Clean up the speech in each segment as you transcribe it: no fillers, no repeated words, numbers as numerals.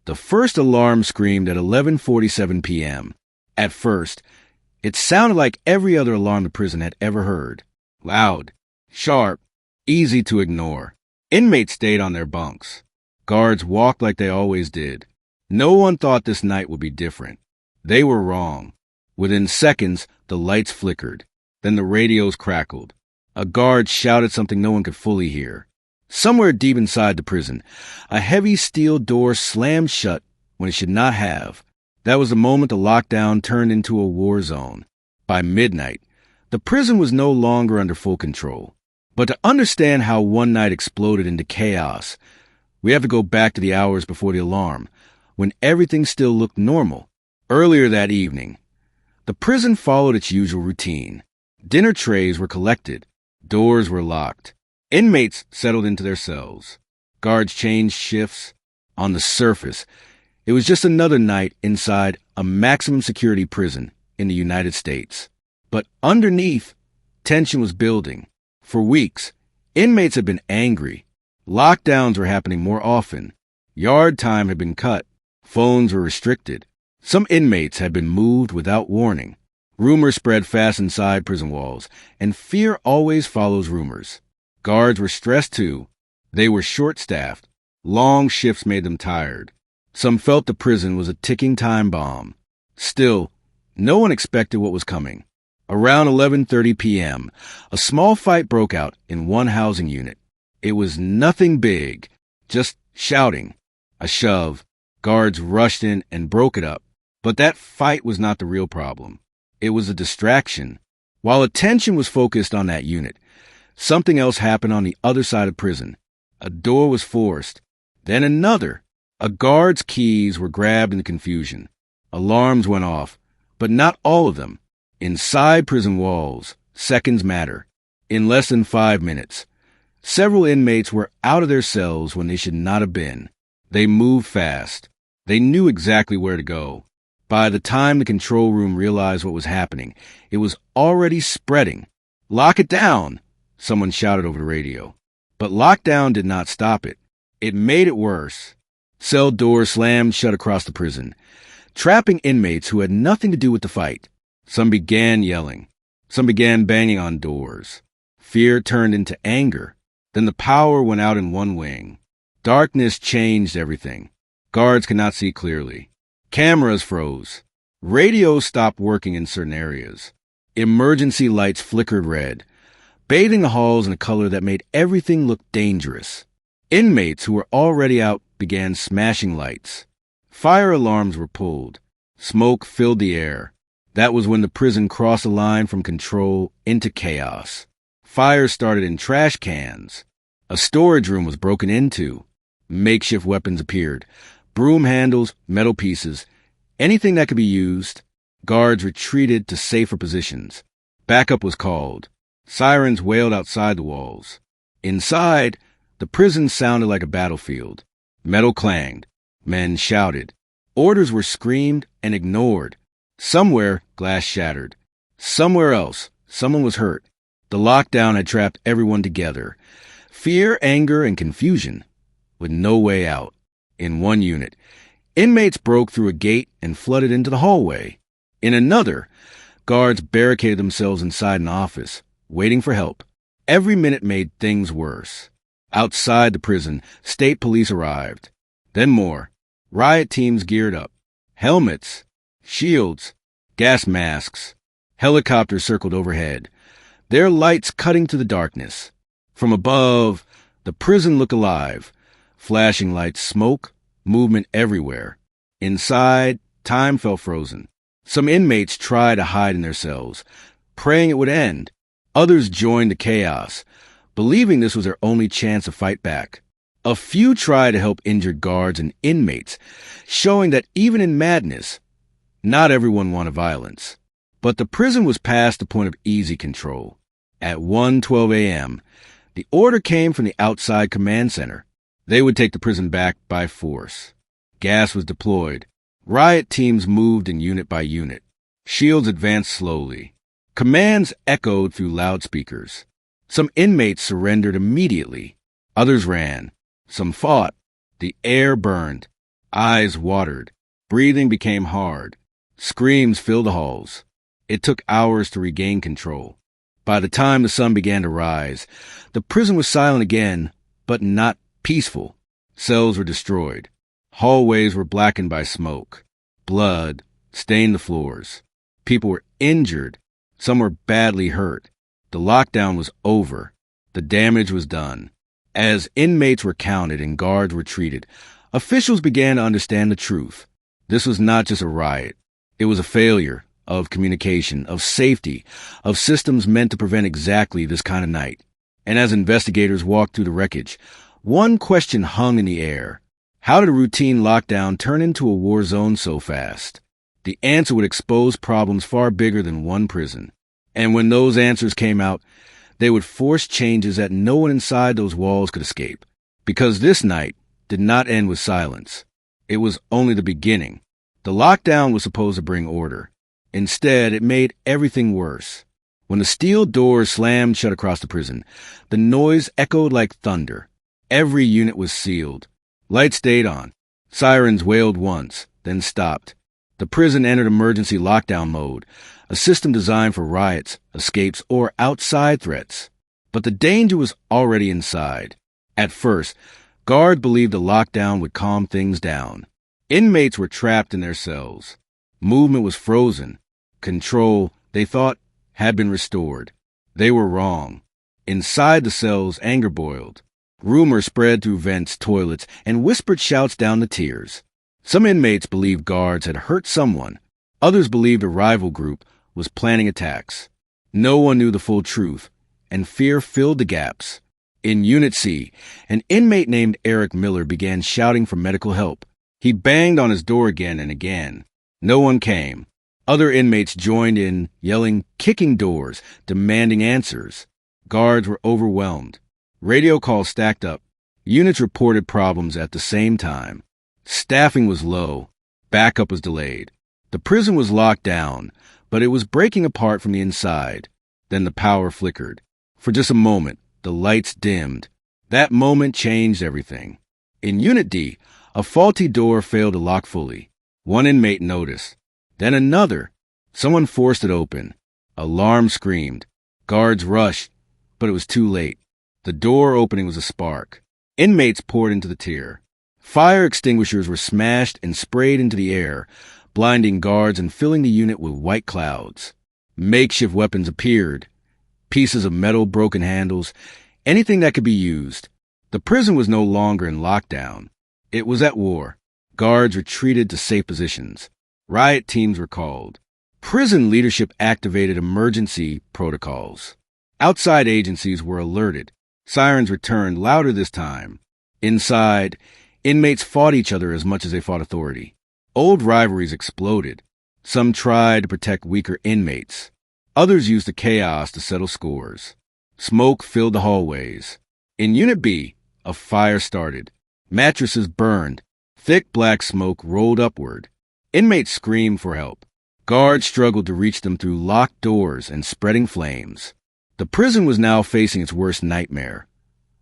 The first alarm screamed at 11:47 p.m. At first, it sounded like every other alarm the prison had ever heard. Loud, sharp, easy to ignore. Inmates stayed on their bunks. Guards walked like they always did. No one thought this night would be different. They were wrong. Within seconds, the lights flickered. Then the radios crackled. A guard shouted something no one could fully hear. Somewhere deep inside the prison, a heavy steel door slammed shut when it should not have. That was the moment the lockdown turned into a war zone. By midnight, the prison was no longer under full control. But to understand how one night exploded into chaos, we have to go back to the hours before the alarm, when everything still looked normal. Earlier that evening, the prison followed its usual routine. Dinner trays were collected. Doors were locked. Inmates settled into their cells. Guards changed shifts. On the surface, it was just another night inside a maximum security prison in the United States. But underneath, tension was building. For weeks, inmates had been angry. Lockdowns were happening more often. Yard time had been cut. Phones were restricted. Some inmates had been moved without warning. Rumors spread fast inside prison walls, and fear always follows rumors. Guards were stressed too. They were short-staffed. Long shifts made them tired. Some felt the prison was a ticking time bomb. Still, no one expected what was coming. Around 11:30 p.m., a small fight broke out in one housing unit. It was nothing big, just shouting. A shove. Guards rushed in and broke it up. But that fight was not the real problem. It was a distraction. While attention was focused on that unit, something else happened on the other side of prison. A door was forced. Then another. A guard's keys were grabbed in the confusion. Alarms went off, but not all of them. Inside prison walls, seconds matter. In less than 5 minutes, several inmates were out of their cells when they should not have been. They moved fast. They knew exactly where to go. By the time the control room realized what was happening, it was already spreading. "Lock it down!" someone shouted over the radio. But lockdown did not stop it. It made it worse. Cell doors slammed shut across the prison, trapping inmates who had nothing to do with the fight. Some began yelling. Some began banging on doors. Fear turned into anger. Then the power went out in one wing. Darkness changed everything. Guards could not see clearly. Cameras froze. Radios stopped working in certain areas. Emergency lights flickered red, bathing the halls in a color that made everything look dangerous. Inmates who were already out began smashing lights. Fire alarms were pulled. Smoke filled the air. That was when the prison crossed a line from control into chaos. Fires started in trash cans. A storage room was broken into. Makeshift weapons appeared. Broom handles, metal pieces, anything that could be used. Guards retreated to safer positions. Backup was called. Sirens wailed outside the walls. Inside, the prison sounded like a battlefield. Metal clanged. Men shouted. Orders were screamed and ignored. Somewhere, glass shattered. Somewhere else, someone was hurt. The lockdown had trapped everyone together. Fear, anger, and confusion, with no way out. In one unit, inmates broke through a gate and flooded into the hallway. In another, guards barricaded themselves inside an office, waiting for help. Every minute made things worse. Outside the prison, state police arrived. Then more. Riot teams geared up. Helmets, shields, gas masks. Helicopters circled overhead, their lights cutting to the darkness. From above, the prison looked alive. Flashing lights, smoke, movement everywhere. Inside, time felt frozen. Some inmates tried to hide in their cells, praying it would end. Others joined the chaos, believing this was their only chance to fight back. A few tried to help injured guards and inmates, showing that even in madness, not everyone wanted violence. But the prison was past the point of easy control. At 1:12 a.m., the order came from the outside command center. They would take the prison back by force. Gas was deployed. Riot teams moved in unit by unit. Shields advanced slowly. Commands echoed through loudspeakers. Some inmates surrendered immediately. Others ran. Some fought. The air burned. Eyes watered. Breathing became hard. Screams filled the halls. It took hours to regain control. By the time the sun began to rise, the prison was silent again, but not peaceful. Cells were destroyed. Hallways were blackened by smoke. Blood stained the floors. People were injured. Some were badly hurt. The lockdown was over. The damage was done. As inmates were counted and guards were treated, officials began to understand the truth. This was not just a riot. It was a failure of communication, of safety, of systems meant to prevent exactly this kind of night. And as investigators walked through the wreckage, one question hung in the air. How did a routine lockdown turn into a war zone so fast? The answer would expose problems far bigger than one prison. And when those answers came out, they would force changes that no one inside those walls could escape. Because this night did not end with silence. It was only the beginning. The lockdown was supposed to bring order. Instead, it made everything worse. When the steel doors slammed shut across the prison, the noise echoed like thunder. Every unit was sealed. Lights stayed on. Sirens wailed once, then stopped. The prison entered emergency lockdown mode, a system designed for riots, escapes, or outside threats. But the danger was already inside. At first, guards believed the lockdown would calm things down. Inmates were trapped in their cells. Movement was frozen. Control, they thought, had been restored. They were wrong. Inside the cells, anger boiled. Rumors spread through vents, toilets, and whispered shouts down the tiers. Some inmates believed guards had hurt someone. Others believed a rival group was planning attacks. No one knew the full truth, and fear filled the gaps. In Unit C, an inmate named Eric Miller began shouting for medical help. He banged on his door again and again. No one came. Other inmates joined in, yelling, kicking doors, demanding answers. Guards were overwhelmed. Radio calls stacked up. Units reported problems at the same time. Staffing was low. Backup was delayed. The prison was locked down, but it was breaking apart from the inside. Then the power flickered. For just a moment, the lights dimmed. That moment changed everything. In Unit D, a faulty door failed to lock fully. One inmate noticed. Then another. Someone forced it open. Alarm screamed. Guards rushed, but it was too late. The door opening was a spark. Inmates poured into the tier. Fire extinguishers were smashed and sprayed into the air, blinding guards and filling the unit with white clouds. Makeshift weapons appeared. Pieces of metal, broken handles, anything that could be used. The prison was no longer in lockdown. It was at war. Guards retreated to safe positions. Riot teams were called. Prison leadership activated emergency protocols. Outside agencies were alerted. Sirens returned louder this time. Inside, inmates fought each other as much as they fought authority. Old rivalries exploded. Some tried to protect weaker inmates. Others used the chaos to settle scores. Smoke filled the hallways. In Unit B, a fire started. Mattresses burned. Thick black smoke rolled upward. Inmates screamed for help. Guards struggled to reach them through locked doors and spreading flames. The prison was now facing its worst nightmare.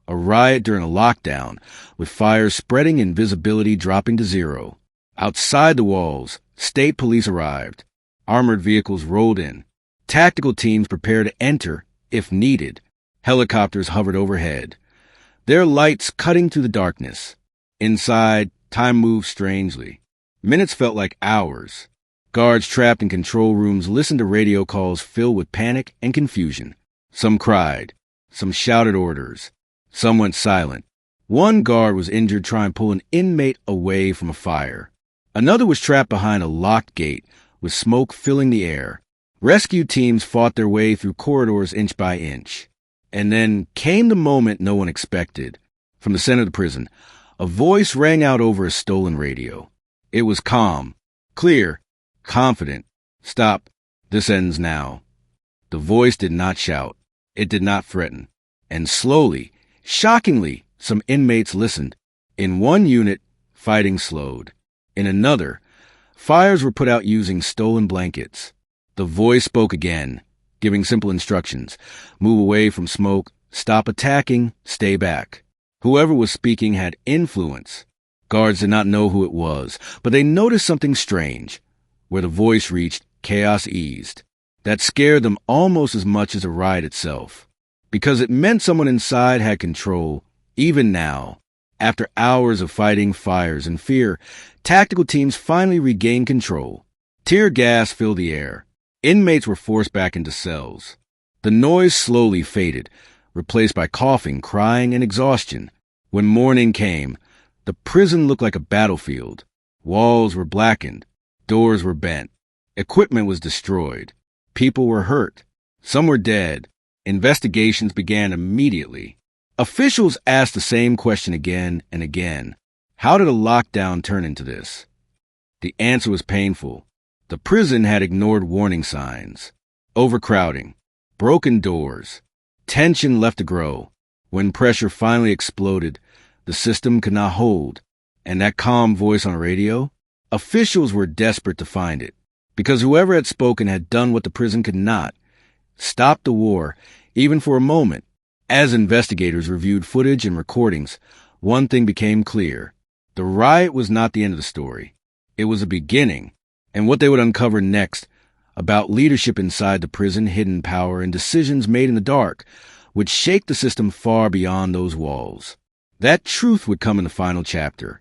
A riot during a lockdown, with fires spreading and visibility dropping to zero. Outside the walls, state police arrived. Armored vehicles rolled in. Tactical teams prepared to enter, if needed. Helicopters hovered overhead, their lights cutting through the darkness. Inside, time moved strangely. Minutes felt like hours. Guards trapped in control rooms listened to radio calls filled with panic and confusion. Some cried. Some shouted orders. Some went silent. One guard was injured trying to pull an inmate away from a fire. Another was trapped behind a locked gate with smoke filling the air. Rescue teams fought their way through corridors inch by inch. And then came the moment no one expected. From the center of the prison, a voice rang out over a stolen radio. It was calm, clear, confident. Stop. This ends now. The voice did not shout. It did not threaten. And slowly, shockingly, some inmates listened. In one unit, fighting slowed. In another, fires were put out using stolen blankets. The voice spoke again, giving simple instructions. Move away from smoke. Stop attacking. Stay back. Whoever was speaking had influence. Guards did not know who it was, but they noticed something strange. Where the voice reached, chaos eased. That scared them almost as much as the riot itself, because it meant someone inside had control. Even now, after hours of fighting fires and fear, tactical teams finally regained control. Tear gas filled the air. Inmates were forced back into cells. The noise slowly faded, replaced by coughing, crying, and exhaustion. When morning came, the prison looked like a battlefield. Walls were blackened. Doors were bent. Equipment was destroyed. People were hurt. Some were dead. Investigations began immediately. Officials asked the same question again and again. How did a lockdown turn into this? The answer was painful. The prison had ignored warning signs. Overcrowding. Broken doors. Tension left to grow. When pressure finally exploded, the system could not hold. And that calm voice on the radio? Officials were desperate to find it, because whoever had spoken had done what the prison could not. Stop the war, even for a moment. As investigators reviewed footage and recordings, one thing became clear. The riot was not the end of the story. It was a beginning, and what they would uncover next, about leadership inside the prison, hidden power, and decisions made in the dark, would shake the system far beyond those walls. That truth would come in the final chapter.